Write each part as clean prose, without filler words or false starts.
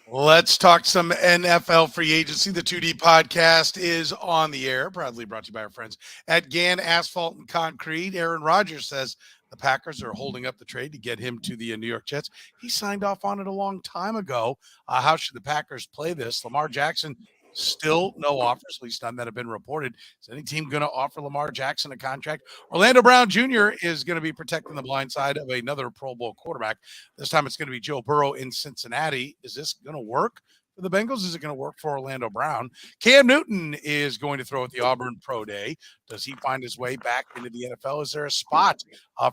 Let's talk some NFL free agency. The 2D podcast is on the air, proudly brought to you by our friends at Gann Asphalt and Concrete. Aaron Rodgers says the Packers are holding up the trade to get him to the New York Jets. He signed off on it a long time ago. How should the Packers play this? Lamar Jackson, still no offers, at least none that have been reported. Is any team going to offer Lamar Jackson a contract? Orlando Brown Jr. is going to be protecting the blind side of another Pro Bowl quarterback. This time it's going to be Joe Burrow in Cincinnati. Is this going to work for the Bengals? Is it going to work for Orlando Brown? Cam Newton is going to throw at the Auburn Pro Day. Does he find his way back into the NFL? Is there a spot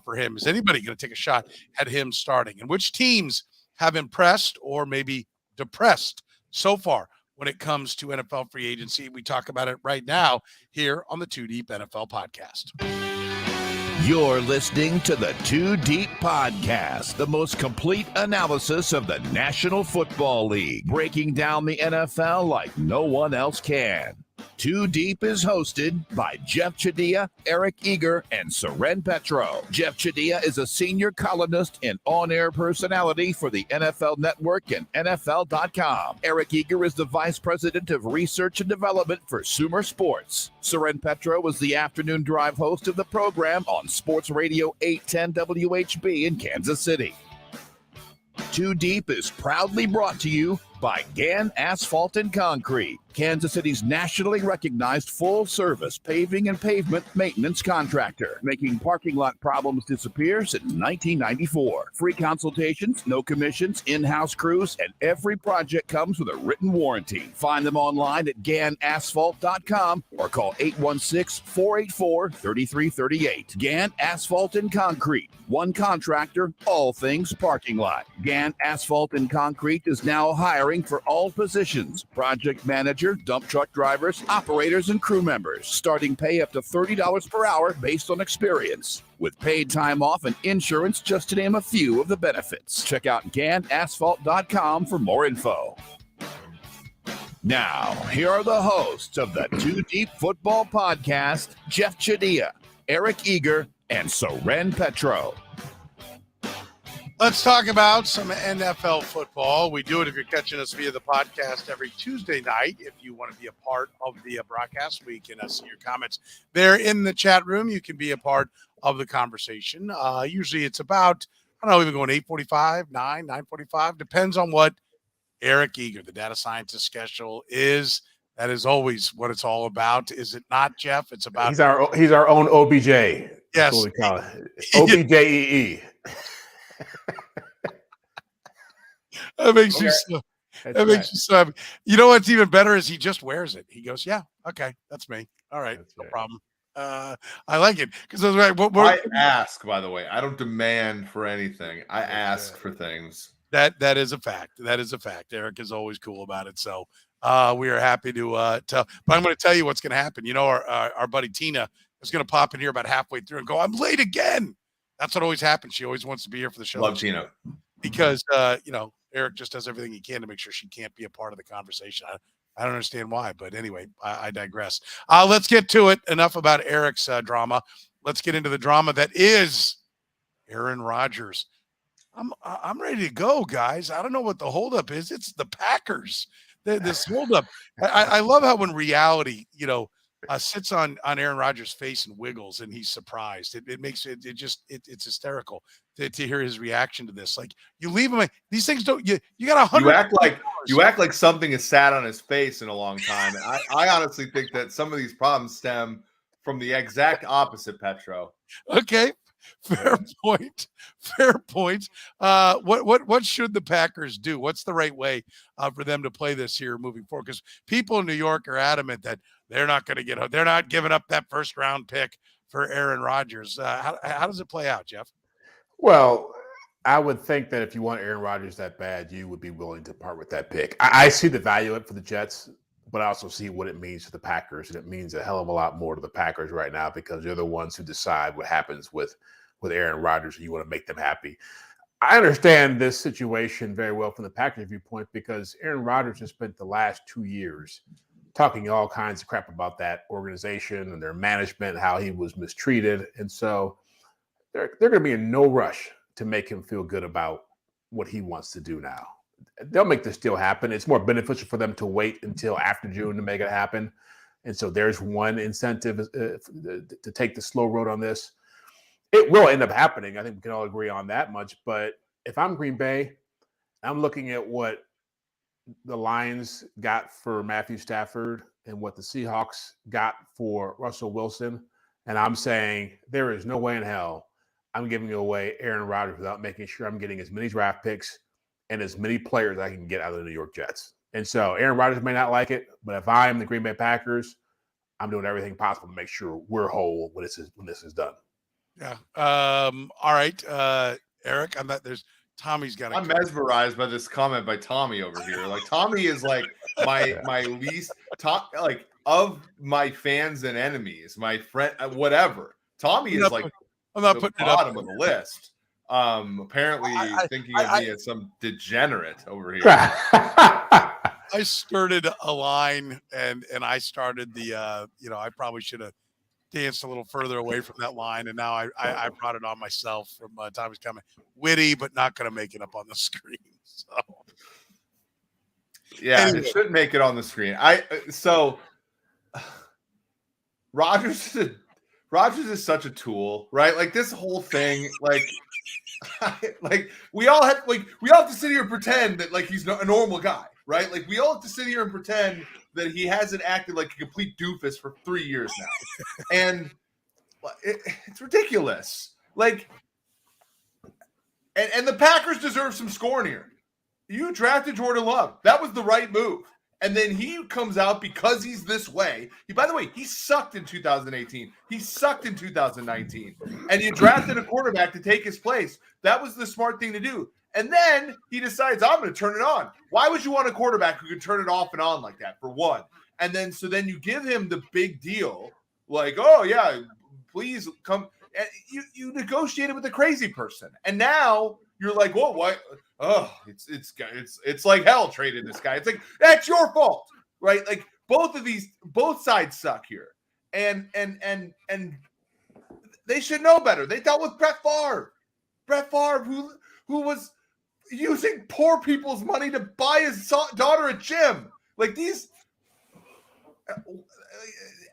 for him? Is anybody going to take a shot at him starting? And which teams have impressed or maybe depressed so far when it comes to NFL free agency? We talk about it right now here on the Two Deep NFL podcast. You're listening to the Two Deep Podcast, the most complete analysis of the National Football League, breaking down the NFL like no one else can. Two Deep is hosted by Jeff Chadiha, Eric Eager, and Soren Petro. Jeff Chadiha is a senior columnist and on-air personality for the NFL Network and NFL.com. Eric Eager is the vice president of research and development for Sumer Sports. Soren Petro is the afternoon drive host of the program on Sports Radio 810 WHB in Kansas City. Two Deep is proudly brought to you by Gann Asphalt and Concrete, Kansas City's nationally recognized full-service paving and pavement maintenance contractor, making parking lot problems disappear since 1994. Free consultations, no commissions, in-house crews, and every project comes with a written warranty. Find them online at GannAsphalt.com or call 816-484-3338. Gann Asphalt and Concrete, one contractor, all things parking lot. Gann Asphalt and Concrete is now hiring for all positions: project manager, dump truck drivers, operators, and crew members. Starting pay up to $30 per hour based on experience, with paid time off and insurance, just to name a few of the benefits. Check out GannAsphalt.com for more info. Now, here are the hosts of the Two Deep Football Podcast, Jeff Chadiha, Eric Eager, and Soren Petro. Let's talk about some NFL football. We do it if you're catching us via the podcast every Tuesday night. If you want to be a part of the broadcast, we can see your comments there in the chat room. You can be a part of the conversation. Usually it's about, I don't know, even going 8:45, 9:45. Depends on what Eric Eager, the data scientist, schedule is. That is always what it's all about. Is it not, Jeff? It's about he's our own OBJ. Yes. That's what we call it. OBJEE. That makes you so. That makes you so happy. You know what's even better is he just wears it. He goes, "Yeah, okay, that's me. All right, no problem." I like it because I ask. By the way, I don't demand for anything. I ask for things. That is a fact. That is a fact. Eric is always cool about it. So we are happy to tell. But I'm going to tell you what's going to happen. You know, our buddy Tina is going to pop in here about halfway through and go, "I'm late again." That's what always happens. She always wants to be here for the show. Love Tina. Because, Eric just does everything he can to make sure she can't be a part of the conversation. I don't understand why, but anyway, I digress. Let's get to it. Enough about Eric's drama. Let's get into the drama that is Aaron Rodgers. I'm ready to go, guys. I don't know what the holdup is. It's the Packers. This holdup. I love how when reality, sits on Aaron Rodgers' face and wiggles, and he's surprised. It makes it's hysterical to hear his reaction to this. Like, you leave him, these things don't. You got 100. You act like something has sat on his face in a long time. I honestly think that some of these problems stem from the exact opposite, Petro. Okay, fair point. Fair point. What should the Packers do? What's the right way for them to play this here moving forward? Because people in New York are adamant that they're not giving up that first round pick for Aaron Rodgers. How does it play out, Jeff? Well, I would think that if you want Aaron Rodgers that bad, you would be willing to part with that pick. I see the value of it for the Jets, but I also see what it means to the Packers. And it means a hell of a lot more to the Packers right now because they're the ones who decide what happens with Aaron Rodgers, and you want to make them happy. I understand this situation very well from the Packers viewpoint because Aaron Rodgers has spent the last 2 years talking all kinds of crap about that organization and their management, how he was mistreated. And so they're going to be in no rush to make him feel good about what he wants to do now. they'll make this deal happen. It's more beneficial for them to wait until after June to make it happen. And so there's one incentive to take the slow road on this. It will end up happening. I think we can all agree on that much. But if I'm Green Bay, I'm looking at what the Lions got for Matthew Stafford and what the Seahawks got for Russell Wilson. And I'm saying there is no way in hell I'm giving away Aaron Rodgers without making sure I'm getting as many draft picks and as many players I can get out of the New York Jets. And so Aaron Rodgers may not like it, but if I am the Green Bay Packers, I'm doing everything possible to make sure we're whole when this is done. Yeah. All right. Eric, Tommy's got I'm mesmerized by this comment by Tommy over here. Like Tommy is like my least top, like of my fans and enemies, my friend, whatever. Tommy is like I'm not the putting it up bottom of the list. Apparently thinking of me as some degenerate over here. I started a line and I started the I probably should have danced a little further away from that line, and now I brought it on myself from Tommy's comment. Witty, but not going to make it up on the screen. So yeah, anyway. It shouldn't make it on the screen. Rodgers is such a tool, right? Like this whole thing, like we all have to sit here and pretend that like he's a normal guy, right? Like we all have to sit here and pretend that he hasn't acted like a complete doofus for 3 years now, and it's ridiculous. Like, and the Packers deserve some scorn here. You drafted Jordan Love. That was the right move. And then he comes out because he's this way. By the way, he sucked in 2018. He sucked in 2019. And you drafted a quarterback to take his place. That was the smart thing to do. And then he decides, I'm going to turn it on. Why would you want a quarterback who can turn it off and on like that, for one? And then you give him the big deal, like, oh, yeah, please come. And you negotiated with a crazy person. And now you're like, whoa, what? Oh, it's like hell trading this guy. It's like, that's your fault, right? Like both sides suck here. And they should know better. They dealt with Brett Favre, who was using poor people's money to buy his daughter a gym. Like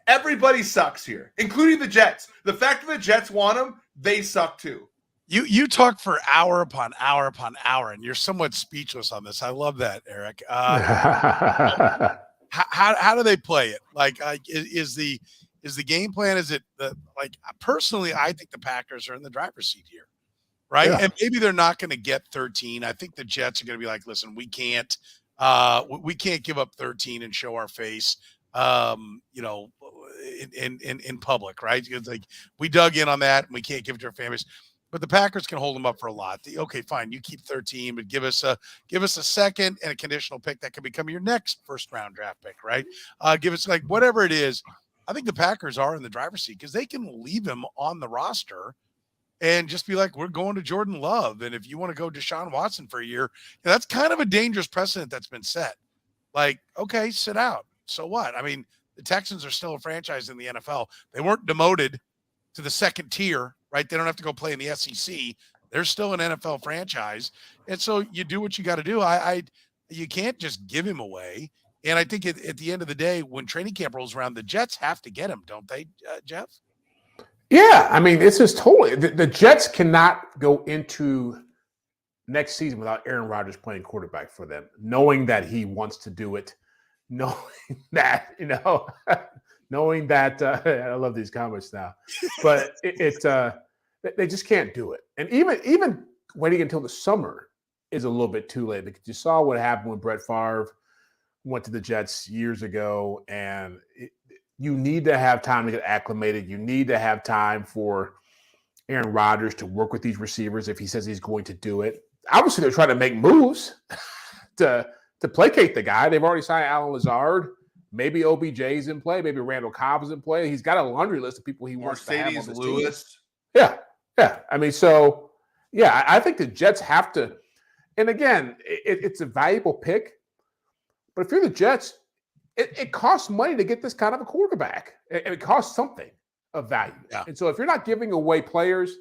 everybody sucks here, including the Jets. The fact that the Jets want him, they suck too. You talk for hour upon hour upon hour, and you're somewhat speechless on this. I love that, Eric. How do they play it? Like, is the game plan? Is it personally? I think the Packers are in the driver's seat here, right? Yeah. And maybe they're not going to get 13. I think the Jets are going to be like, listen, we can't give up 13 and show our face. In public, right? It's like we dug in on that and we can't give it to our families. But the Packers can hold them up for a lot. Okay, fine. You keep 13, but give us a second and a conditional pick that can become your next first round draft pick, right? Give us like whatever it is. I think the Packers are in the driver's seat because they can leave him on the roster and just be like, we're going to Jordan Love. And if you want to go Deshaun Watson for a year, that's kind of a dangerous precedent that's been set. Like, okay, sit out. So what? I mean, the Texans are still a franchise in the NFL. They weren't demoted to the second tier, right? They don't have to go play in the SEC. They're still an NFL franchise. And so you do what you got to do. You can't just give him away. And I think at the end of the day, when training camp rolls around, the Jets have to get him, don't they, Jeff? Yeah. I mean, this is totally – the Jets cannot go into next season without Aaron Rodgers playing quarterback for them, knowing that he wants to do it, knowing that, knowing that I love these comments now, but they just can't do it. And even waiting until the summer is a little bit too late because you saw what happened when Brett Favre went to the Jets years ago, and you need to have time to get acclimated. You need to have time for Aaron Rodgers to work with these receivers if he says he's going to do it. Obviously, they're trying to make moves to placate the guy. They've already signed Alan Lazard. Maybe OBJ's in play. Maybe Randall Cobb's in play. He's got a laundry list of people he wants to have on this Lewis. Team. Yeah. I mean, so, yeah, I think the Jets have to – and, again, it's a valuable pick. But if you're the Jets, it costs money to get this kind of a quarterback. It costs something of value. Yeah. And so if you're not giving away players,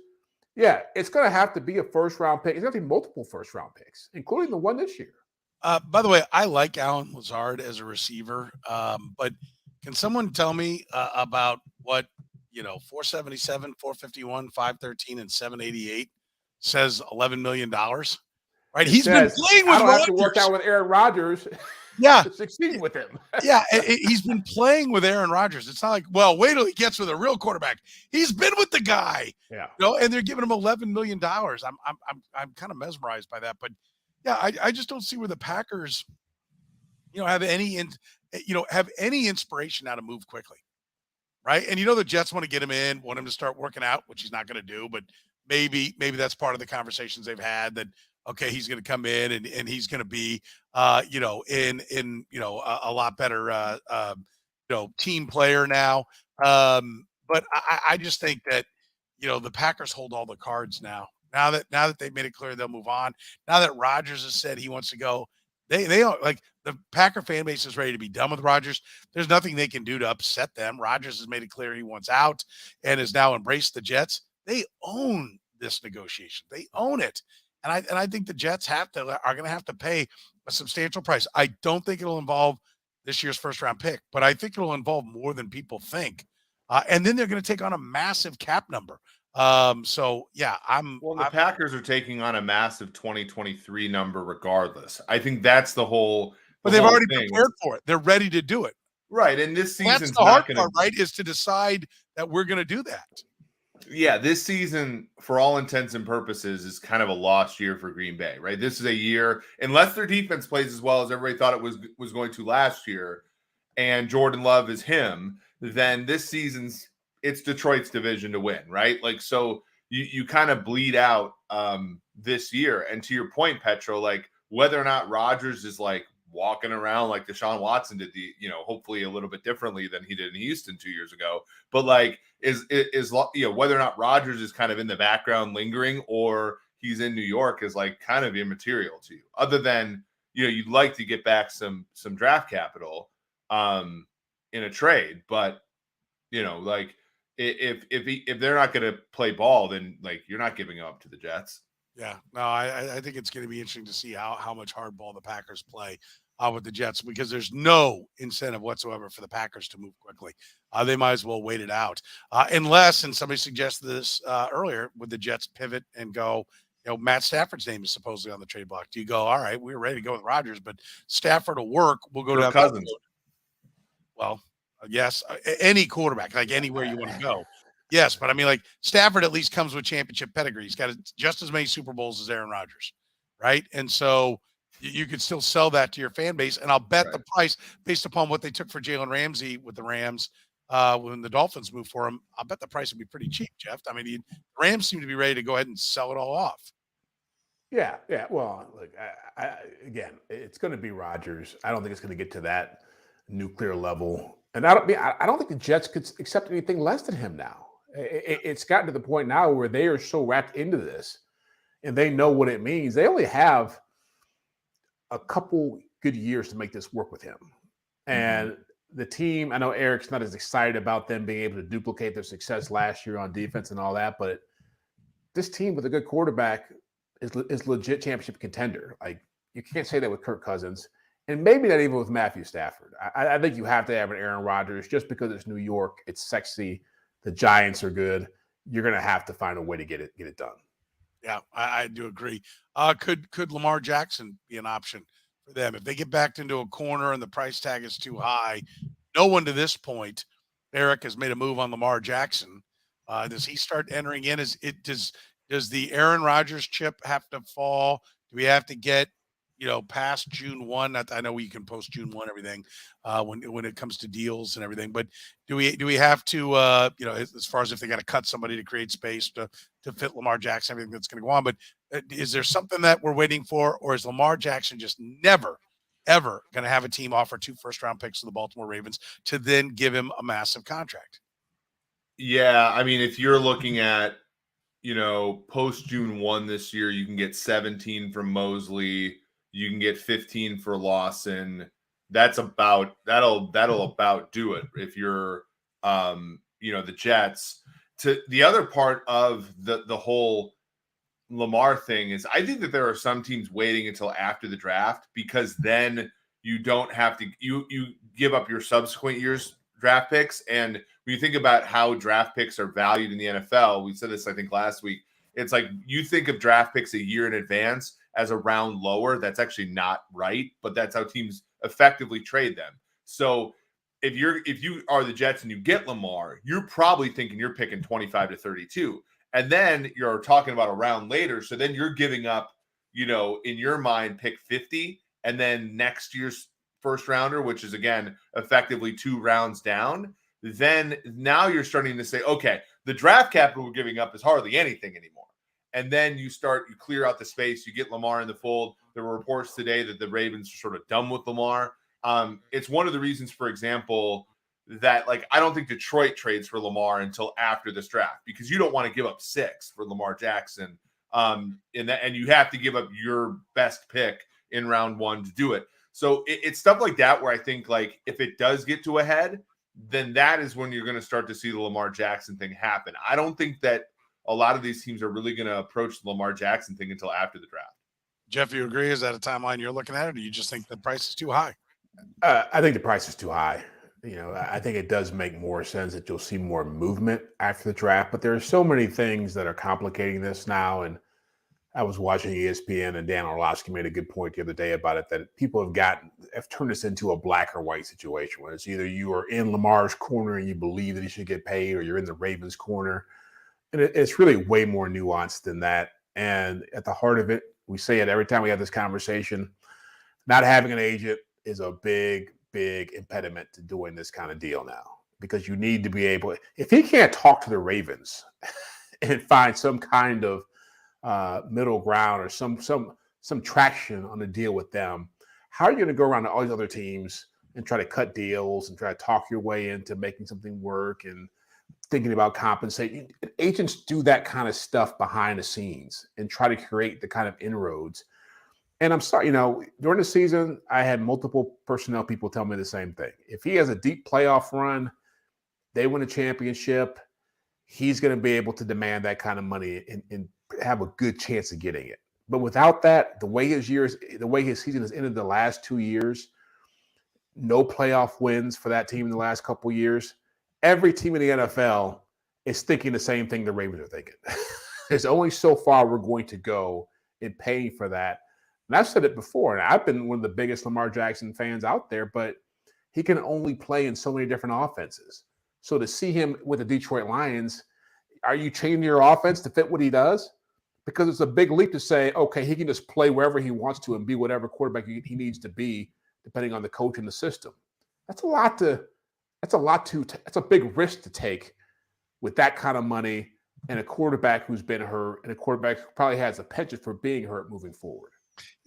yeah, it's going to have to be a first-round pick. It's going to be multiple first-round picks, including the one this year. By the way, I like Alan Lazard as a receiver, but can someone tell me about what 477, 451, 513, and 788 says $11 million? Right? It He's been says, playing I with don't have to work out Rodgers. with Aaron Rodgers Yeah, to succeed with him. yeah. He's been playing with Aaron Rodgers. It's not like, well, wait till he gets with a real quarterback. He's been with the guy. Yeah. And they're giving him $11 million. I'm kind of mesmerized by that. But yeah, I just don't see where the Packers have any inspiration now to move quickly, right? And the Jets want to get him in, want him to start working out, which he's not going to do, but maybe that's part of the conversations they've had that okay, he's going to come in and he's going to be in a lot better team player now. But I just think that the Packers hold all the cards now. Now that they've made it clear they'll move on. Now that Rodgers has said he wants to go, they don't like the Packer fan base is ready to be done with Rodgers. There's nothing they can do to upset them. Rodgers has made it clear he wants out and has now embraced the Jets. They own this negotiation. They own it. And I think the Jets are going to have to pay a substantial price. I don't think it'll involve this year's first round pick, but I think it'll involve more than people think. And then they're going to take on a massive cap number. So yeah, the Packers are taking on a massive 2023 number regardless. I think that's the whole. But they've already prepared for it. They're ready to do it. Right. And this season's that's the hard part, right? Is to decide that we're going to do that. Yeah, this season, for all intents and purposes, is kind of a lost year for Green Bay, right? This is a year, unless their defense plays as well as everybody thought it was going to last year, and Jordan Love is him, then this season's it's Detroit's division to win, right? Like, so you kind of bleed out this year. And to your point, Petro, like whether or not Rodgers is like walking around like Deshaun Watson did, hopefully a little bit differently than he did in Houston 2 years ago, but like is whether or not Rodgers is kind of in the background lingering or he's in New York is like kind of immaterial to you, other than you'd like to get back some draft capital in a trade, but like if they're not going to play ball, then like you're not giving up to the Jets. Yeah, no, I think it's going to be interesting to see how much hardball the Packers play with the Jets, because there's no incentive whatsoever for the Packers to move quickly. They might as well wait it out, unless, and somebody suggested this earlier, would the Jets pivot and go, Matt Stafford's name is supposedly on the trade block. Do you go, all right, we're ready to go with Rodgers, but Stafford will work. We'll go to Cousins. Well, yes, any quarterback, like anywhere you want to go. Yes, but I mean, like Stafford at least comes with championship pedigree. He's got just as many Super Bowls as Aaron Rodgers, right? And so you could still sell that to your fan base. And I'll bet the price, based upon what they took for Jalen Ramsey with the Rams when the Dolphins moved for him, I'll bet the price would be pretty cheap, Jeff. I mean, the Rams seem to be ready to go ahead and sell it all off. Yeah. Well, look, again, it's going to be Rodgers. I don't think it's going to get to that nuclear level. And I don't think the Jets could accept anything less than him now. It's gotten to the point now where they are so wrapped into this and they know what it means. They only have a couple good years to make this work with him. And the team, I know Eric's not as excited about them being able to duplicate their success last year on defense and all that, but this team with a good quarterback is legit championship contender. Like, you can't say that with Kirk Cousins, and maybe not even with Matthew Stafford. I think you have to have an Aaron Rodgers just because it's New York, it's sexy. The Giants are good. You're going to have to find a way to get it done. Yeah, I do agree. Could Lamar Jackson be an option for them if they get backed into a corner and the price tag is too high? No one to this point, Eric, has made a move on Lamar Jackson. Does he start entering in? Does the Aaron Rodgers chip have to fall? Do we have to get past June 1? I know we can post June 1 everything when it comes to deals and everything, but do we have to as far as if they got to cut somebody to create space to fit Lamar Jackson, everything that's going to go on, but is there something that we're waiting for, or is Lamar Jackson just never ever going to have a team offer 2 first-round picks to the Baltimore Ravens to then give him a massive contract? Yeah, I mean, if you're looking at post June 1 this year, you can get 17 from Mosley. You can get 15 for Lawson. That'll about do it. If you're, the Jets. To the other part of the whole Lamar thing is I think that there are some teams waiting until after the draft because then you don't have to you give up your subsequent years draft picks. And when you think about how draft picks are valued in the NFL, we said this I think last week. It's like you think of draft picks a year in advance as a round lower. That's actually not right, but that's how teams effectively trade them. So if you are the Jets and you get Lamar, you're probably thinking you're picking 25 to 32. And then you're talking about a round later. So then you're giving up, in your mind, pick 50. And then next year's first rounder, which is, again, effectively 2 rounds down. Then now you're starting to say, okay, the draft capital we're giving up is hardly anything anymore. And then you clear out the space. You get Lamar in the fold. There were reports today that the Ravens are sort of done with Lamar. It's one of the reasons, for example, that I don't think Detroit trades for Lamar until after this draft because you don't want to give up 6 for Lamar Jackson. And you have to give up your best pick in round 1 to do it. So it's stuff like that where I think if it does get to a head, then that is when you're going to start to see the Lamar Jackson thing happen. I don't think that a lot of these teams are really going to approach the Lamar Jackson thing until after the draft. Jeff, you agree? Is that a timeline you're looking at, or do you just think the price is too high? I think the price is too high. I think it does make more sense that you'll see more movement after the draft, but there are so many things that are complicating this now. And I was watching ESPN and Dan Orlovsky made a good point the other day about it, that people have turned this into a black or white situation where it's either you are in Lamar's corner and you believe that he should get paid, or you're in the Ravens' corner. And it's really way more nuanced than that. And at the heart of it, we say it every time we have this conversation, not having an agent is a big impediment to doing this kind of deal now, because you need to be able, if he can't talk to the Ravens and find some kind of middle ground or some traction on the deal with them, how are you going to go around to all these other teams and try to cut deals and try to talk your way into making something work and thinking about compensating? Agents do that kind of stuff behind the scenes and try to create the kind of inroads. And I'm sorry, during the season, I had multiple personnel people tell me the same thing. If he has a deep playoff run, they win a championship, he's going to be able to demand that kind of money and have a good chance of getting it. But without that, the way his season has ended the last 2 years, no playoff wins for that team in the last couple of years. Every team in the NFL is thinking the same thing the Ravens are thinking. There's only so far we're going to go in paying for that. And I've said it before, and I've been one of the biggest Lamar Jackson fans out there, but he can only play in so many different offenses. So to see him with the Detroit Lions, are you changing your offense to fit what he does? Because it's a big leap to say, okay, he can just play wherever he wants to and be whatever quarterback he needs to be, depending on the coach and the system. That's a big risk to take with that kind of money and a quarterback who's been hurt and a quarterback who probably has a penchant for being hurt moving forward.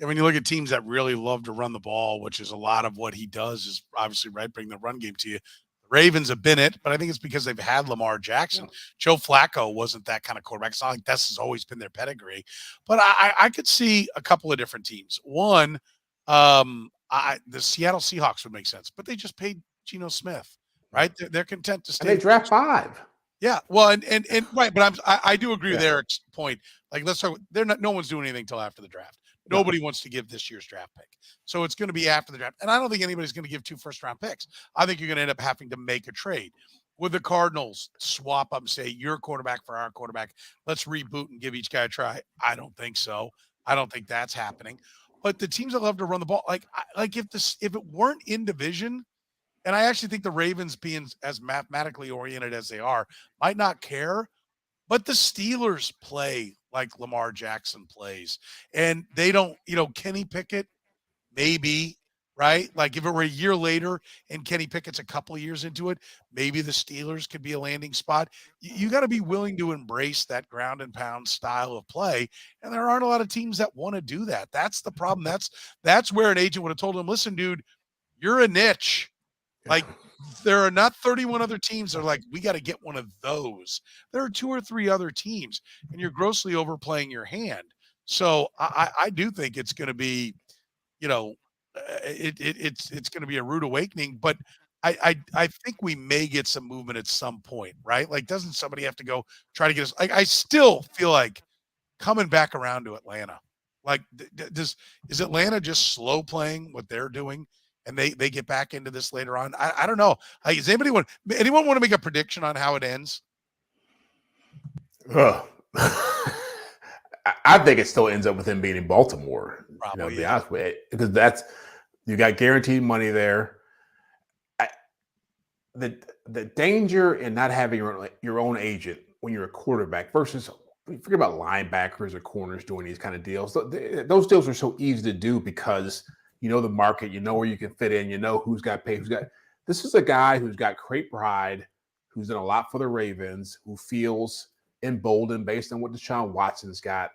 And when you look at teams that really love to run the ball, which is a lot of what he does, is obviously bring the run game to you. The Ravens have been it, but I think it's because they've had Lamar Jackson. Yeah. Joe Flacco wasn't that kind of quarterback. It's not like this has always been their pedigree. But I could see a couple of different teams. One, the Seattle Seahawks would make sense, but they just paid Geno Smith, right? They're content to stay. And they draft 5. Yeah, well, and right, but I do agree with Eric's point. Let's talk. No one's doing anything until after the draft. Nobody wants to give this year's draft pick. So it's going to be after the draft. And I don't think anybody's going to give 2 first-round picks. I think you're going to end up having to make a trade. With the Cardinals, swap up, say, your quarterback for our quarterback. Let's reboot and give each guy a try. I don't think so. I don't think that's happening. But the teams that love to run the ball, if it weren't in division, and I actually think the Ravens, being as mathematically oriented as they are, might not care. But the Steelers play like Lamar Jackson plays. And they don't, Kenny Pickett, maybe, right? If it were a year later and Kenny Pickett's a couple of years into it, maybe the Steelers could be a landing spot. You got to be willing to embrace that ground and pound style of play. And there aren't a lot of teams that want to do that. That's the problem. That's where an agent would have told him, listen, dude, you're a niche. There are not 31 other teams that are we got to get one of those. There are 2 or 3 other teams, and you're grossly overplaying your hand. So I do think it's going to be, it's going to be a rude awakening. But I think we may get some movement at some point, right? Doesn't somebody have to go try to get us? I still feel like coming back around to Atlanta. Like, is Atlanta just slow playing what they're doing, and they get back into this later on? I don't know. Does anyone want to make a prediction on how it ends? Ugh. I think it still ends up with him being in Baltimore. Probably, to be honest with you, because you got guaranteed money there. The danger in not having your own agent when you're a quarterback versus forget about linebackers or corners doing these kind of deals. Those deals are so easy to do because you know the market, you know where you can fit in, you know who's got paid, This is a guy who's got great pride, who's done a lot for the Ravens, who feels emboldened based on what Deshaun Watson's got.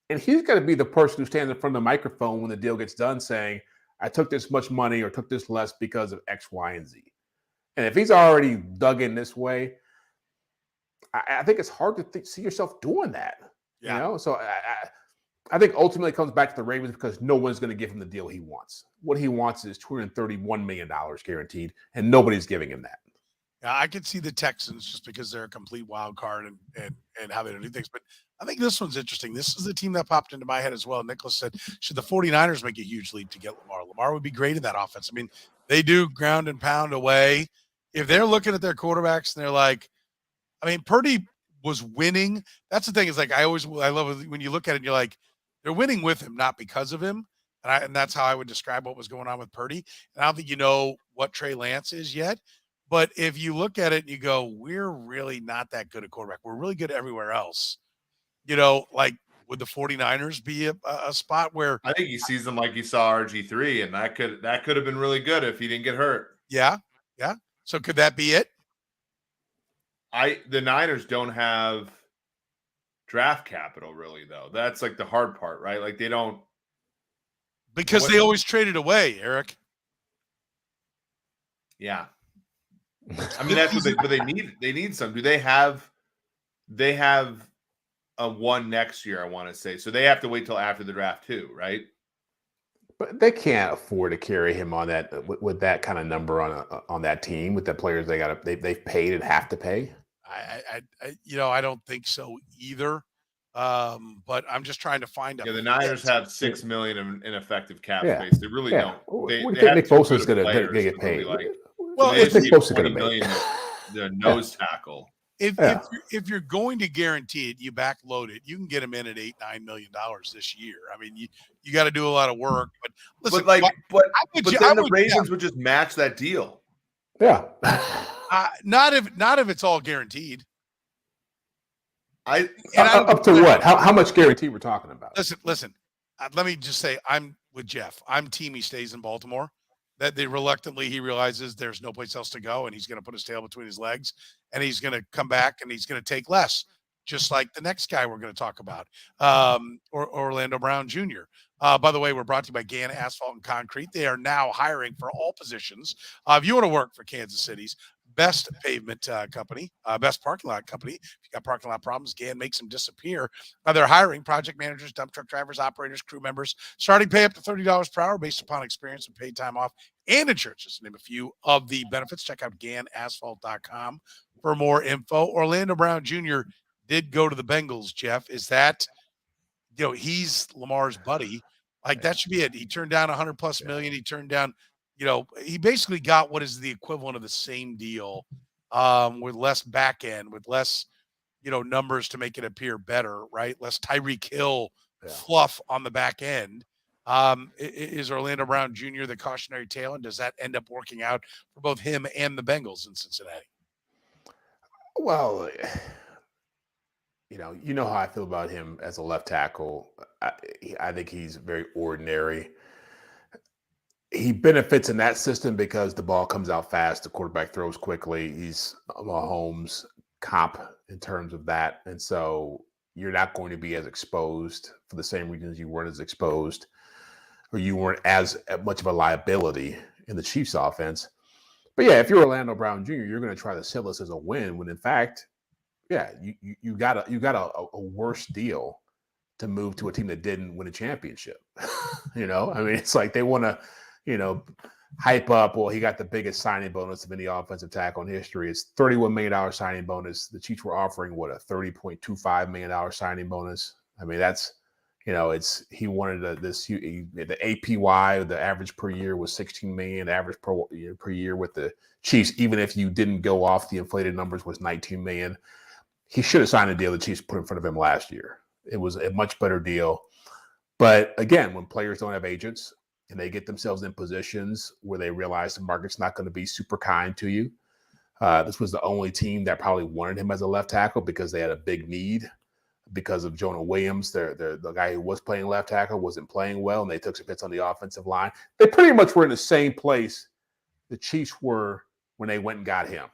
And he's got to be the person who stands in front of the microphone when the deal gets done saying, I took this much money or took this less because of X, Y, and Z. And if he's already dug in this way, I think it's hard to see yourself doing that. Yeah. You know, so I think ultimately it comes back to the Ravens because no one's going to give him the deal he wants. What he wants is $231 million guaranteed, and nobody's giving him that. Yeah, I could see the Texans just because they're a complete wild card and how they do things. But I think this one's interesting. This is the team that popped into my head as well. Nicholas said, should the 49ers make a huge leap to get Lamar? Lamar would be great in that offense. I mean, they do ground and pound away. If they're looking at their quarterbacks and they're like, I mean, Purdy was winning. That's the thing is like, I love it when you look at it and you're like, they're winning with him, not because of him. And that's how I would describe what was going on with Purdy. And I don't think you know what Trey Lance is yet. But if you look at it and you go, we're really not that good at quarterback. We're really good everywhere else. You know, like would the 49ers be a spot where I think he sees them like he saw RG3, and that could have been really good if he didn't get hurt. Yeah. Yeah. So could that be it? The Niners don't have draft capital really, though. That's like the hard part, right? Like they don't, because they always traded away, Eric. Yeah. I mean, that's what they need. They need some. Do they have a one next year, I want to say. So they have to wait till after the draft too, right? But they can't afford to carry him on that with that kind of number on that team with the players they've paid and have to pay. I don't think so either. But I'm just trying to find out. Yeah, the Niners have $6 million in effective cap Yeah. space. They really Yeah. don't. What do They you think have Nick two Bosa's good going to players get who paid? really like- Well, Nick Bosa's going to $20 make? million the nose tackle. If you're going to guarantee it, you backload it. You can get him in at $8-9 million this year. I mean, you got to do a lot of work. But listen, But then the would Ravens would just match that deal. Yeah. Not if it's all guaranteed. Up to what? How much guarantee we're talking about? Listen. Let me just say, I'm with Jeff. I'm team he stays in Baltimore. That he realizes there's no place else to go, and he's going to put his tail between his legs, and he's going to come back and he's going to take less, just like the next guy we're going to talk about, or Orlando Brown Jr. By the way, we're brought to you by Gann Asphalt and Concrete. They are now hiring for all positions. If you want to work for Kansas City's best pavement company, best parking lot company, if you got parking lot problems, Gann makes them disappear. They're hiring project managers, dump truck drivers, operators, crew members, starting pay up to $30 per hour based upon experience and paid time off and insurance. Just to name a few of the benefits. Check out GannAsphalt.com for more info. Orlando Brown Jr. did go to the Bengals, Jeff. Is that, he's Lamar's buddy. Like that should be it. He turned down $100+ million. He turned down, he basically got what is the equivalent of the same deal with less back end, with less, numbers to make it appear better, right? Less Tyreek Hill fluff on the back end. Is Orlando Brown Jr. the cautionary tale, and does that end up working out for both him and the Bengals in Cincinnati? Well, you know how I feel about him as a left tackle. I think he's very ordinary. He benefits in that system because the ball comes out fast, the quarterback throws quickly. He's a Mahomes comp in terms of that. And so you're not going to be as exposed for the same reasons you weren't as exposed, or you weren't as much of a liability in the Chiefs offense. But yeah, if you're Orlando Brown Jr., you're going to try to sell this as a win when in fact, you got a worse deal to move to a team that didn't win a championship. I mean, it's like they want to, hype up. Well, he got the biggest signing bonus of any offensive tackle in history. It's $31 million signing bonus. The Chiefs were offering a $30.25 million signing bonus. I mean, that's, he wanted the APY, the average per year was 16 million, the average per year with the Chiefs, even if you didn't go off the inflated numbers, was 19 million. He should have signed a deal the Chiefs put in front of him last year. It was a much better deal. But again, when players don't have agents and they get themselves in positions where they realize the market's not going to be super kind to you, this was the only team that probably wanted him as a left tackle because they had a big need because of Jonah Williams. The guy who was playing left tackle wasn't playing well, and they took some hits on the offensive line. They pretty much were in the same place the Chiefs were when they went and got him.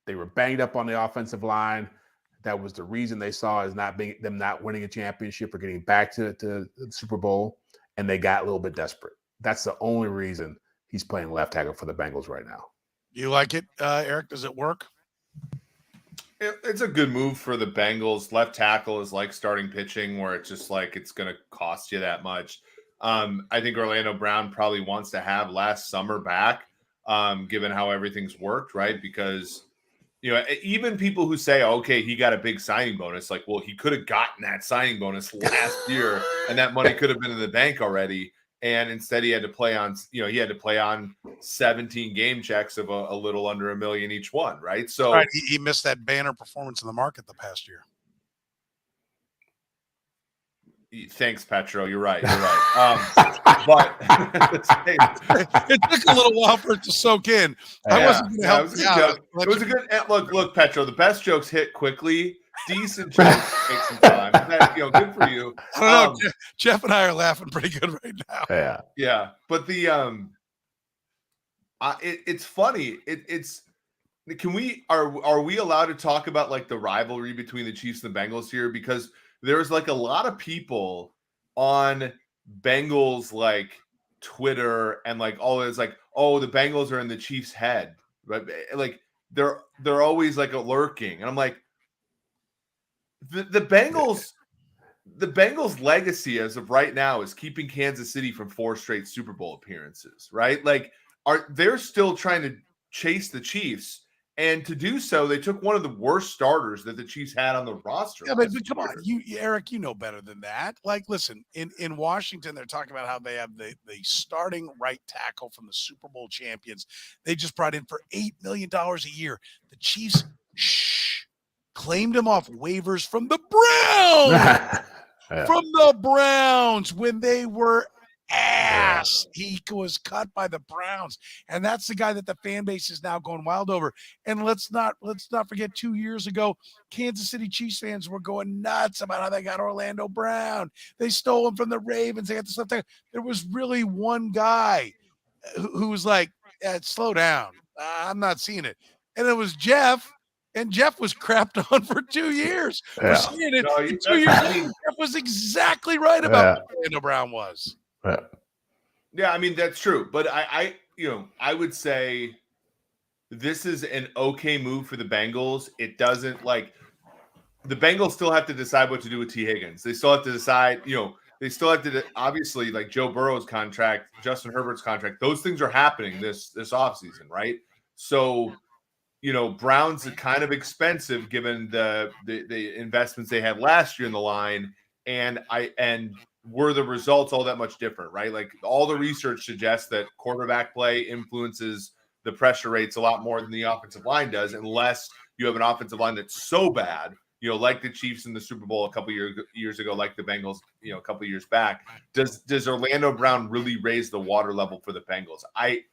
They were banged up on the offensive line. That was the reason they saw as them not winning a championship or getting back to the Super Bowl, and they got a little bit desperate. That's the only reason he's playing left tackle for the Bengals right now. You like it, Eric? Does it work? It's a good move for the Bengals. Left tackle is like starting pitching, where it's just like it's going to cost you that much. I think Orlando Brown probably wants to have last summer back, given how everything's worked, right? Because even people who say, okay, he got a big signing bonus, like, well, he could have gotten that signing bonus last year and that money could have been in the bank already. And instead he had to play on 17 game checks of a little under $1 million each one. Right. So right. He missed that banner performance in the market the past year. Thanks, Petro. You're right. But it took a little while for it to soak in. I wasn't going to help you out. It was a good look, Petro. The best jokes hit quickly. Decent jokes take some time. Good for you. I don't know. Jeff and I are laughing pretty good right now. Yeah. But the it's funny. Are we allowed to talk about like the rivalry between the Chiefs and the Bengals here? Because there's like a lot of people on Bengals like Twitter and like all this like, oh, the Bengals are in the Chiefs' head, right? Like they're always like lurking, and I'm like, the Bengals legacy as of right now is keeping Kansas City from 4 straight Super Bowl appearances, right? Like they're still trying to chase the Chiefs. And to do so, they took one of the worst starters that the Chiefs had on the roster. Yeah, but come on, Eric, you know better than that. Like, listen, in Washington, they're talking about how they have the starting right tackle from the Super Bowl champions. They just brought in for $8 million a year. The Chiefs claimed him off waivers from the Browns. From the Browns when they were ass. He was cut by the Browns, and that's the guy that the fan base is now going wild over. And let's not forget 2 years ago, Kansas City Chiefs fans were going nuts about how they got Orlando Brown. They stole him from the Ravens. They got the stuff there. There was really one guy who was like, slow down. I'm not seeing it. And it was Jeff. And Jeff was crapped on for 2 years. We're seeing it. 2 years ago, Jeff was exactly right about what Orlando Brown was. Yeah, I mean, that's true. But I would say this is an okay move for the Bengals. It doesn't like the Bengals still have to decide what to do with T. Higgins. They still have to decide, they still have to obviously like Joe Burrow's contract, Justin Herbert's contract. Those things are happening this offseason, right? So, Brown's kind of expensive given the investments they had last year in the line. And were the results all that much different, right? Like all the research suggests that quarterback play influences the pressure rates a lot more than the offensive line does, unless you have an offensive line that's so bad, like the Chiefs in the Super Bowl a couple years ago, like the Bengals, a couple years back. Does Orlando Brown really raise the water level for the Bengals? I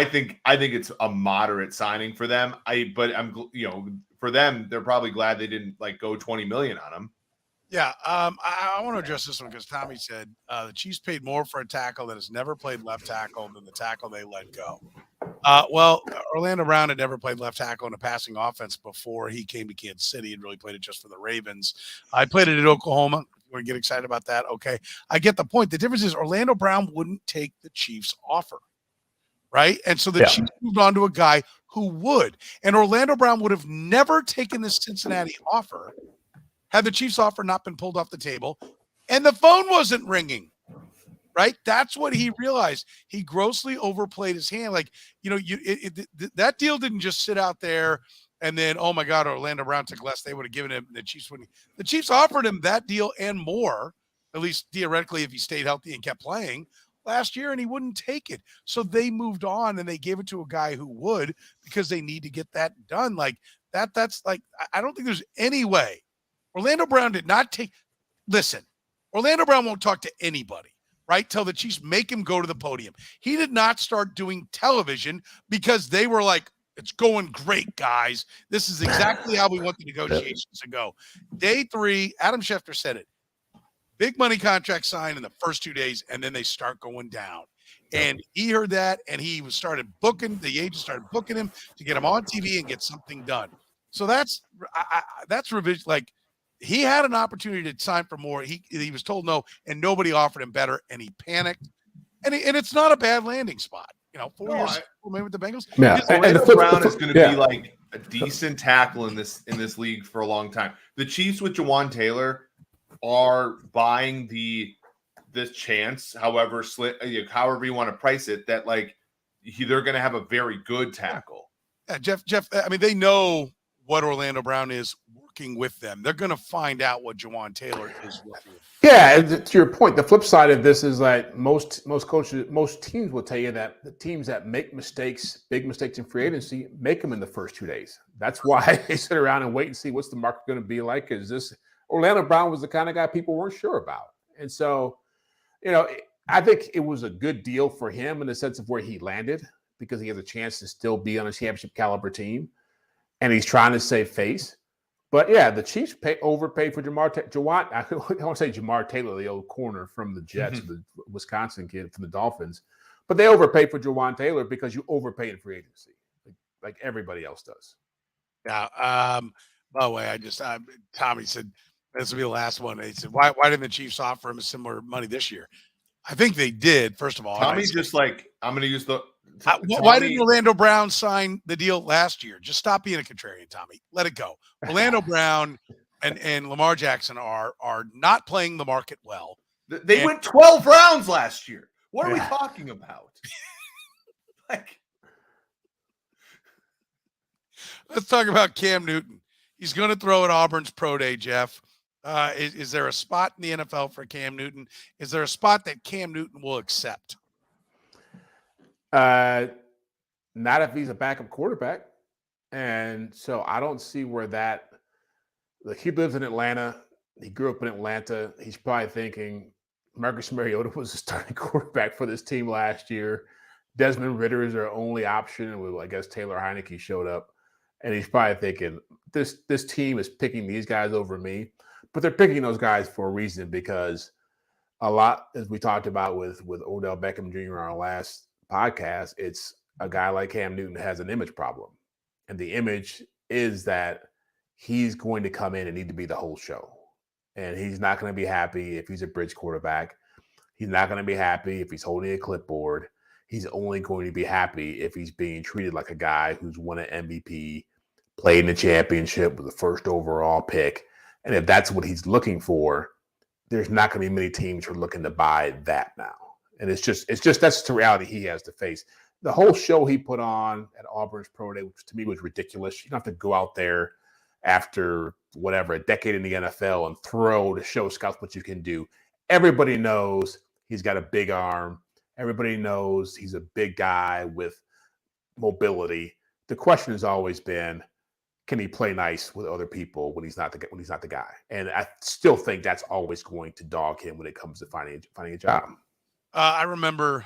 think it's a moderate signing for them. But for them, they're probably glad they didn't like go 20 million on him. Yeah, I want to address this one because Tommy said the Chiefs paid more for a tackle that has never played left tackle than the tackle they let go. Well, Orlando Brown had never played left tackle in a passing offense before he came to Kansas City and really played it just for the Ravens. I played it at Oklahoma. You want to get excited about that? Okay. I get the point. The difference is Orlando Brown wouldn't take the Chiefs' offer, right? And so the Chiefs moved on to a guy who would. And Orlando Brown would have never taken this Cincinnati offer had the Chiefs offer not been pulled off the table and the phone wasn't ringing, right? That's what he realized. He grossly overplayed his hand. Like, that deal didn't just sit out there And then, oh my God, Orlando Brown took less. They would have given him the Chiefs. The Chiefs offered him that deal and more, at least theoretically, if he stayed healthy and kept playing last year, and he wouldn't take it. So they moved on and they gave it to a guy who would, because they need to get that done. Like that's like, I don't think there's any way. Orlando Brown did not take, listen, Orlando Brown won't talk to anybody, right? Till the Chiefs make him go to the podium. He did not start doing television because they were like, it's going great, guys. This is exactly how we want the negotiations to go. Day 3, Adam Schefter said it. Big money contract signed in the first 2 days, and then they start going down. And he heard that, and he started booking. The agent started booking him to get him on TV and get something done. So that's revision. Like, he had an opportunity to sign for more. He was told no, and nobody offered him better, and he panicked. And it's not a bad landing spot. 4 years maybe with the Bengals. Yeah, Orlando Brown is going to be like a decent tackle in this league for a long time. The Chiefs with Jawan Taylor are buying this chance, however you want to price it, that like they're going to have a very good tackle. Yeah, Jeff. I mean, they know what Orlando Brown is working with them. They're going to find out what Jawan Taylor is working with. Yeah, and to your point, the flip side of this is like most coaches, most teams will tell you that the teams that make mistakes, big mistakes in free agency, make them in the first 2 days. That's why they sit around and wait and see what's the market going to be like. Is this Orlando Brown was the kind of guy people weren't sure about, and so I think it was a good deal for him in the sense of where he landed, because he has a chance to still be on a championship caliber team, and he's trying to save face. But yeah, the Chiefs overpaid for Jawan. I don't want to say Jamar Taylor, the old corner from the Jets, the Wisconsin kid from the Dolphins. But they overpaid for Jawan Taylor because you overpay in free agency, like everybody else does. Yeah. By the way, Tommy said this will be the last one. He said, why didn't the Chiefs offer him a similar money this year? I think they did. First of all, Tommy's just like, I'm going to use the. Why didn't Orlando Brown sign the deal last year? Just stop being a contrarian, Tommy. Let it go. Orlando Brown and Lamar Jackson are not playing the market well. They went 12 rounds last year. What are we talking about? Let's talk about Cam Newton. He's going to throw at Auburn's pro day, Jeff. Is there a spot in the NFL for Cam Newton? Is there a spot that Cam Newton will accept? Not if he's a backup quarterback. And so I don't see where that – he lives in Atlanta. He grew up in Atlanta. He's probably thinking Marcus Mariota was the starting quarterback for this team last year. Desmond Ridder is their only option. And I guess Taylor Heineke showed up. And he's probably thinking, this team is picking these guys over me. But they're picking those guys for a reason, because a lot, as we talked about with Odell Beckham Jr. on our last podcast, it's a guy like Cam Newton has an image problem. And the image is that he's going to come in and need to be the whole show. And he's not going to be happy if he's a bridge quarterback. He's not going to be happy if he's holding a clipboard. He's only going to be happy if he's being treated like a guy who's won an MVP, played in the championship with the first overall pick. And if that's what he's looking for, there's not going to be many teams who are looking to buy that now. And it's just that's the reality he has to face. The whole show he put on at Auburn's pro day, which to me was ridiculous. You don't have to go out there after a decade in the NFL and throw to show scouts what you can do. Everybody knows he's got a big arm. Everybody knows he's a big guy with mobility. The question has always been, can he play nice with other people when he's not the guy? And I still think that's always going to dog him when it comes to finding a job. I remember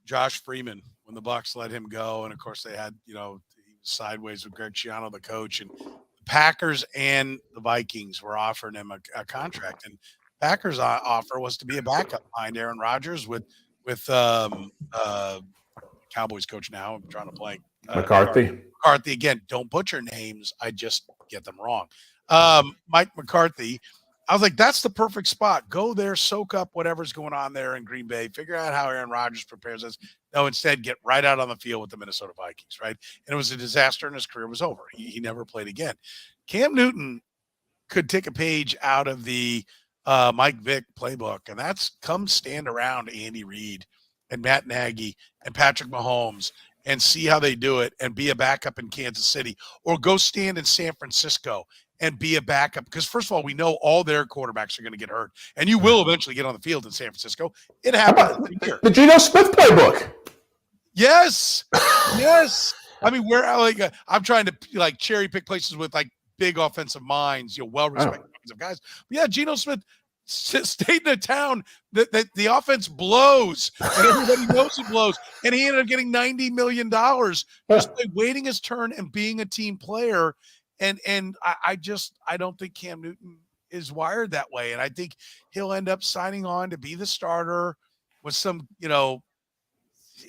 Josh Freeman when the Bucs let him go, and of course they had he was sideways with Greg Schiano, the coach, and the Packers and the Vikings were offering him a contract, and Packers' offer was to be a backup behind Aaron Rodgers with Cowboys coach now. I'm trying to blank. McCarthy again. Don't butcher names. I just get them wrong. Mike McCarthy. I was like, that's the perfect spot. Go there, soak up whatever's going on there in Green Bay, figure out how Aaron Rodgers prepares us. No, instead, get right out on the field with the Minnesota Vikings, right? And it was a disaster, and his career was over. He never played again. Cam Newton could take a page out of the Mike Vick playbook, and that's come stand around Andy Reid and Matt Nagy and Patrick Mahomes and see how they do it and be a backup in Kansas City, or go stand in San Francisco and be a backup. Because first of all, we know all their quarterbacks are going to get hurt, and you will eventually get on the field in San Francisco. It How happened about here. the Geno Smith playbook? Yes. Yes. I mean, I'm trying to like cherry pick places with like big offensive minds, well-respected offensive guys. But yeah, Geno Smith stayed in a town that the offense blows and everybody knows it blows. And he ended up getting $90 million just by waiting his turn and being a team player. And I don't think Cam Newton is wired that way. And I think he'll end up signing on to be the starter with some,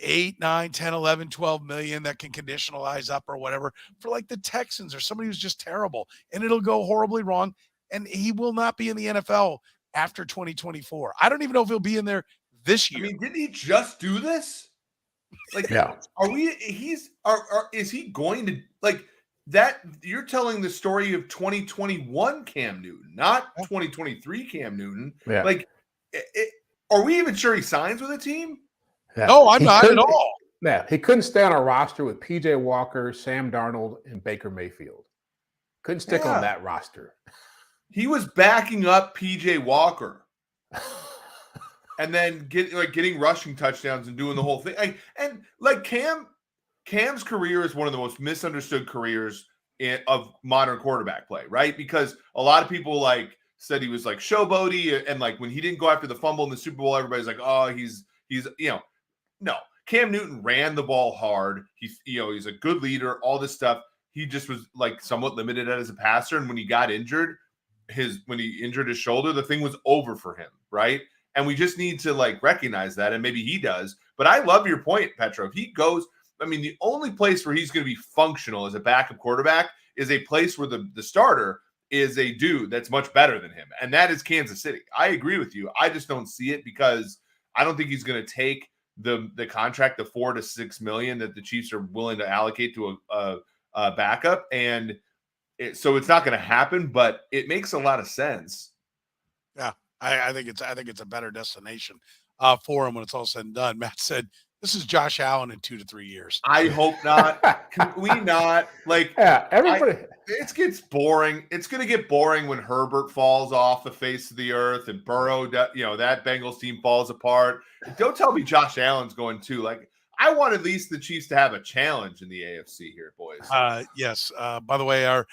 8, 9, 10, 11, 12 million that can conditionalize up or whatever for like the Texans or somebody who's just terrible, and it'll go horribly wrong. And he will not be in the NFL after 2024. I don't even know if he'll be in there this year. I mean, didn't he just do this? Like, Yeah. Is he going to like that? You're telling the story of 2021 Cam Newton, not 2023 Cam Newton. Yeah. Like, are we even sure he signs with a team? Yeah. No, I'm not at all. Yeah, he couldn't stay on a roster with P.J. Walker, Sam Darnold, and Baker Mayfield. Couldn't stick on that roster. He was backing up P.J. Walker, and then getting rushing touchdowns and doing the whole thing. Cam's career is one of the most misunderstood careers of modern quarterback play, right? Because a lot of people said he was like showboaty, and like when he didn't go after the fumble in the Super Bowl, everybody's like, oh, he's no. Cam Newton ran the ball hard. He's a good leader, all this stuff. He just was like somewhat limited as a passer. And when he got injured, when he injured his shoulder, the thing was over for him, right? And we just need to recognize that, and maybe he does. But I love your point, Petro. If he goes, I mean, the only place where he's going to be functional as a backup quarterback is a place where the starter is a dude that's much better than him, and that is Kansas City. I agree with you. I just don't see it because I don't think he's going to take the contract, the $4 to $6 million that the Chiefs are willing to allocate to a backup, and so it's not going to happen. But it makes a lot of sense. Yeah, I think it's a better destination for him when it's all said and done. Matt said this is Josh Allen in 2 to 3 years. I hope not. Can we not everybody? It gets boring. It's going to get boring when Herbert falls off the face of the earth and Burrow, that Bengals team falls apart. Don't tell me Josh Allen's going too. I want at least the Chiefs to have a challenge in the AFC here, boys. Yes. By the way, our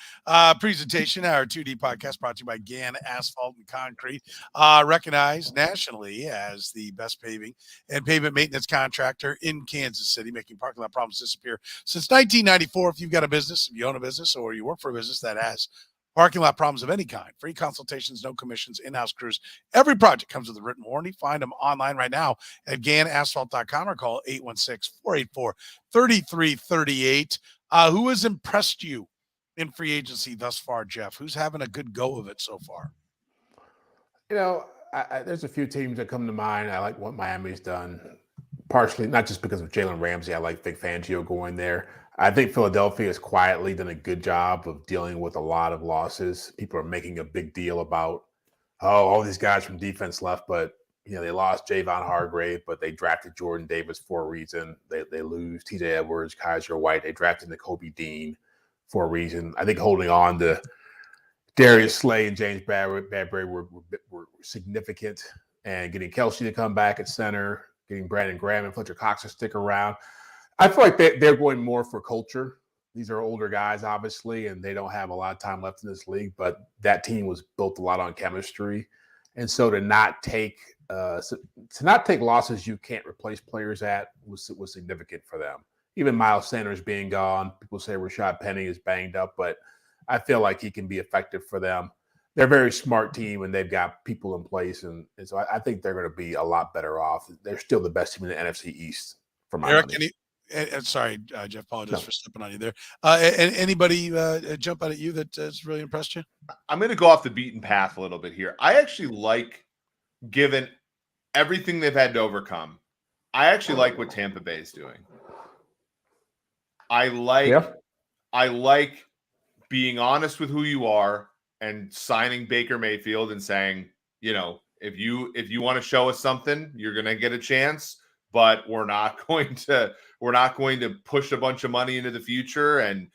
presentation, our 2D podcast brought to you by Gann Asphalt and Concrete, recognized nationally as the best paving and pavement maintenance contractor in Kansas City, making parking lot problems disappear since 1994. If you've got a business, if you own a business, or you work for a business that has parking lot problems of any kind, free consultations, no commissions, in-house crews. Every project comes with a written warranty. Find them online right now at GannAsphalt.com or call 816-484-3338. Who has impressed you in free agency thus far, Jeff? Who's having a good go of it so far? There's a few teams that come to mind. I like what Miami's done, partially not just because of Jalen Ramsey. I like Vic Fangio going there. I think Philadelphia has quietly done a good job of dealing with a lot of losses. People are making a big deal about, all these guys from defense left, but they lost Javon Hargrave, but they drafted Jordan Davis for a reason. They lose TJ Edwards, Kaiser White. They drafted Nakobe Dean for a reason. I think holding on to Darius Slay and James Bradbury were significant, and getting Kelsey to come back at center, getting Brandon Graham and Fletcher Cox to stick around. I feel like they're going more for culture. These are older guys, obviously, and they don't have a lot of time left in this league, but that team was built a lot on chemistry. And so to not take losses you can't replace players at was significant for them. Even Miles Sanders being gone, people say Rashad Penny is banged up, but I feel like he can be effective for them. They're a very smart team, and they've got people in place, and so I think they're going to be a lot better off. They're still the best team in the NFC East for my money. Sorry, Jeff, apologize for stepping on you there. Anybody jump out at you that has really impressed you? I'm going to go off the beaten path a little bit here. I actually like, given everything they've had to overcome, I actually like what Tampa Bay is doing. I like being honest with who you are and signing Baker Mayfield and saying, if you want to show us something, you're going to get a chance. but we're not going to push a bunch of money into the future and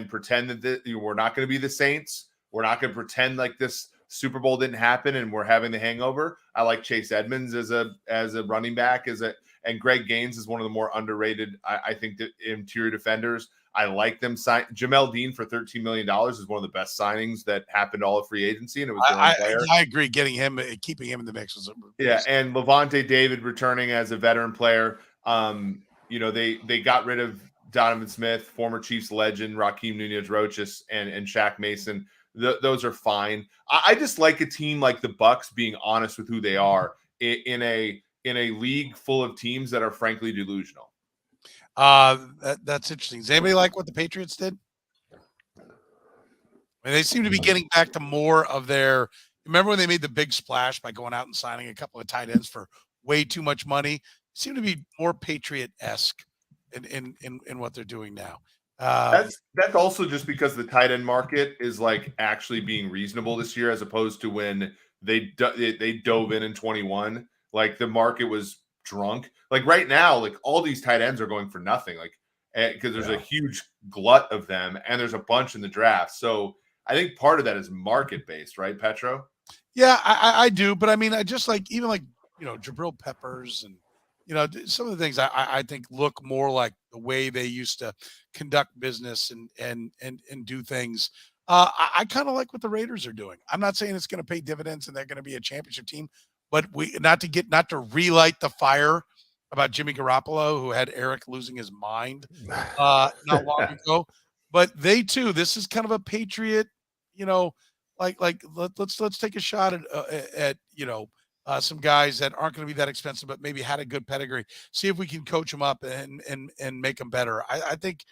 pretend that we're not going to be the Saints. We're not going to pretend like this Super Bowl didn't happen and we're having the hangover. I like Chase Edmonds as a running back, and Greg Gaines is one of the more underrated, I think, the interior defenders. I like them. Jamel Dean for $13 million is one of the best signings that happened all of free agency, and it was their own player. I agree. Getting him, keeping him in the mix was and Levante David returning as a veteran player. They got rid of Donovan Smith, former Chiefs legend Raheem Nunez-Roches, and Shaq Mason. Those are fine. I just like a team like the Bucs being honest with who they are in a league full of teams that are frankly delusional. That's interesting. Does anybody like what the Patriots did? I mean, they seem to be getting back to more of their. Remember when they made the big splash by going out and signing a couple of tight ends for way too much money? They seem to be more Patriot-esque in what they're doing now. That's also just because the tight end market is like actually being reasonable this year, as opposed to when they dove in 21. Like the market was drunk. Like right now, like all these tight ends are going for nothing. Like because there's a huge glut of them, and there's a bunch in the draft. So I think part of that is market based, right, Petro? Yeah, I do, but I mean, I just like even like Jabril Peppers and some of the things I think look more like the way they used to conduct business and do things. I kind of like what the Raiders are doing. I'm not saying it's going to pay dividends and they're going to be a championship team, but not to relight the fire about Jimmy Garoppolo, who had Eric losing his mind not long ago. But they too, this is kind of a Patriot, let's take a shot at some guys that aren't going to be that expensive, but maybe had a good pedigree. See if we can coach them up and make them better. I think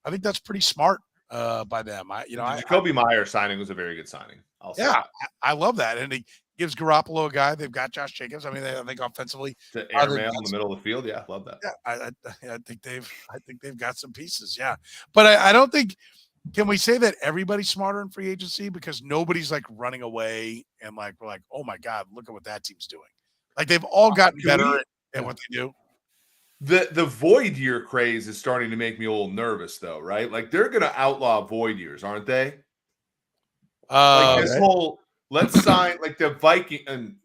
that's pretty smart by them. Jacoby Meyer signing was a very good signing. I love that, and it gives Garoppolo a guy. They've got Josh Jacobs. I mean, I think offensively, the airmail in the middle of the field. Yeah, love that. Yeah, I think they've got some pieces. Yeah, but I don't think. Can we say that everybody's smarter in free agency because nobody's like running away and like we're like, oh my God, look at what that team's doing. Like they've all gotten better at what they do. The void year craze is starting to make me a little nervous, though, right? Like they're going to outlaw void years, aren't they? Like this whole let's sign like the Viking and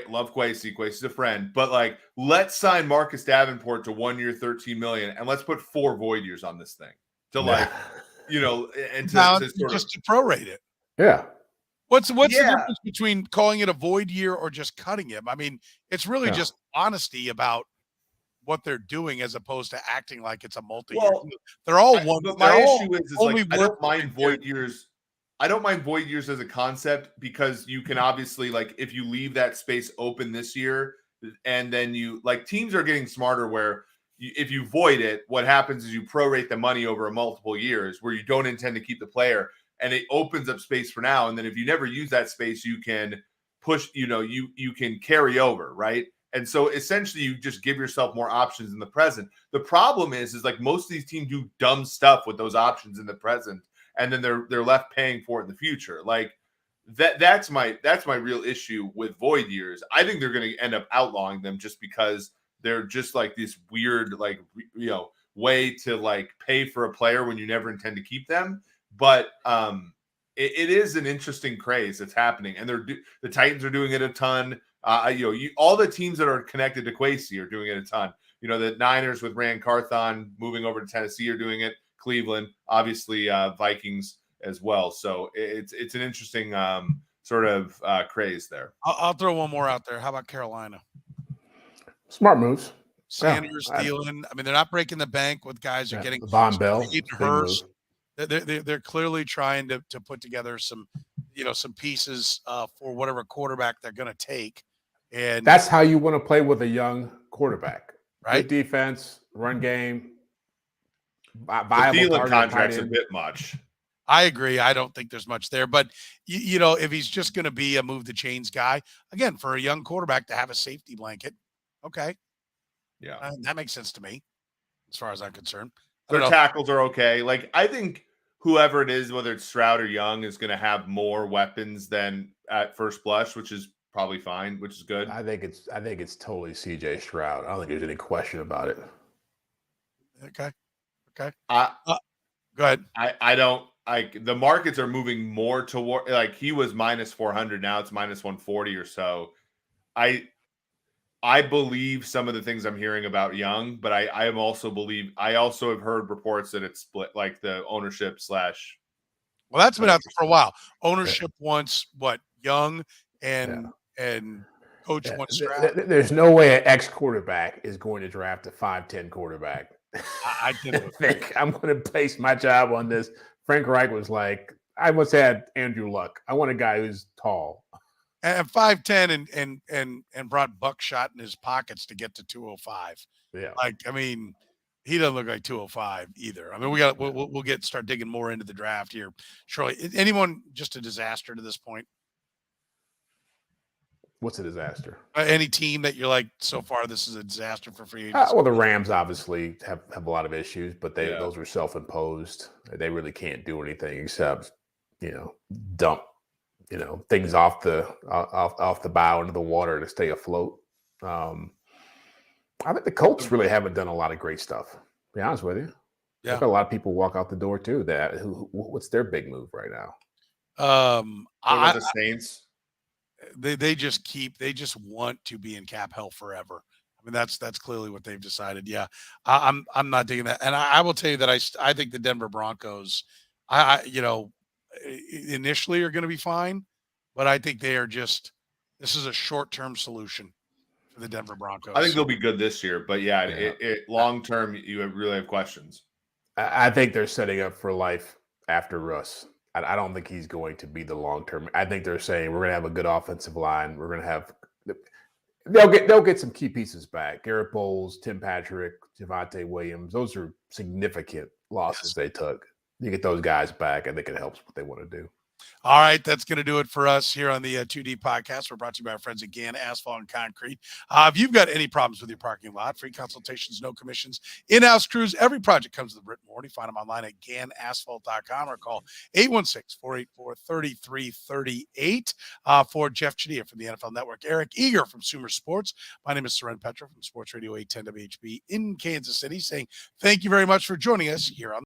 love Kwesi a friend, but like let's sign Marcus Davenport to 1 year, $13 million, and let's put 4 void years on this thing to like. And to prorate it. Yeah. What's the difference between calling it a void year or just cutting him? I mean, it's really just honesty about what they're doing as opposed to acting like it's a multi-year. Well, they're all one. But my issue is like, I don't mind void years. I don't mind void years as a concept because you can obviously like if you leave that space open this year and then you like teams are getting smarter where if you void it, what happens is you prorate the money over multiple years where you don't intend to keep the player and it opens up space for now. And then if you never use that space, you can push, you can carry over. Right. And so essentially you just give yourself more options in the present. The problem is like most of these teams do dumb stuff with those options in the present. And then they're left paying for it in the future. Like that's my real issue with void years. I think they're going to end up outlawing them just because they're just like this weird, like, way to like pay for a player when you never intend to keep them. But it is an interesting craze that's happening. And the Titans are doing it a ton. All the teams that are connected to Kwesi are doing it a ton. The Niners with Rand Carthon moving over to Tennessee are doing it. Cleveland, obviously Vikings as well. So it's an interesting sort of craze there. I'll throw one more out there. How about Carolina? Smart moves. Sanders, Thielen. I mean, they're not breaking the bank with guys who are getting Von Bell. Hurst. They're clearly trying to put together some pieces for whatever quarterback they're going to take. And that's how you want to play with a young quarterback, right? Good defense, run game. The Thielen contract's a bit much. I agree. I don't think there's much there, but if he's just going to be a move the chains guy, again, for a young quarterback to have a safety blanket, okay, yeah, that makes sense to me, as far as I'm concerned. Their tackles are okay. Like I think whoever it is, whether it's Stroud or Young, is going to have more weapons than at first blush, which is probably fine, which is good. I think it's totally CJ Stroud. I don't think there's any question about it. Okay. I Go ahead. I don't the markets are moving more toward, like, he was minus 400, now it's minus 140 or so. I believe some of the things I'm hearing about Young, but I also have heard reports that it's split, like the ownership / Well, that's been out there for a while. Ownership wants what? Young and coach wants Stroud. There's no way an ex-quarterback is going to draft a 5'10" quarterback. I didn't think I'm going to place my job on this. Frank Reich was like, I must have Andrew Luck. I want a guy who's tall. And 5'10" and brought buckshot in his pockets to get to 205. Yeah. Like, I mean, he doesn't look like 205 either. I mean, we'll start digging more into the draft here shortly. Anyone just a disaster to this point? What's a disaster? Any team that you're like, so far this is a disaster for free agency? Well, the Rams obviously have a lot of issues, but those were self-imposed. They really can't do anything except, dump, things off the bow into the water to stay afloat. I think the Colts really haven't done a lot of great stuff. To be honest with you, I've got a lot of people walk out the door too. What's their big move right now? the Saints. They just want to be in cap hell forever. I mean, that's clearly what they've decided. Yeah, I'm not digging that, and I will tell you that I think the Denver Broncos, initially are going to be fine, but I think this is a short-term solution for the Denver Broncos. I think they'll be good this year, but long term, you really have questions. I think they're setting up for life after Russ. I don't think he's going to be the long term. I think they're saying we're going to have a good offensive line. We're going to have they'll get some key pieces back. Garrett Bowles, Tim Patrick, Javonte Williams. Those are significant losses they took. You get those guys back, I think it helps what they want to do. All right, that's going to do it for us here on the 2D podcast. We're brought to you by our friends at GAN Asphalt and Concrete. If you've got any problems with your parking lot, free consultations, no commissions, in-house crews, every project comes with a written warranty. Find them online at ganasphalt.com or call 816-484-3338 for Jeff Chadiha from the NFL Network, Eric Eager from Sumer Sports. My name is Soren Petro from Sports Radio 810 WHB in Kansas City, saying thank you very much for joining us here on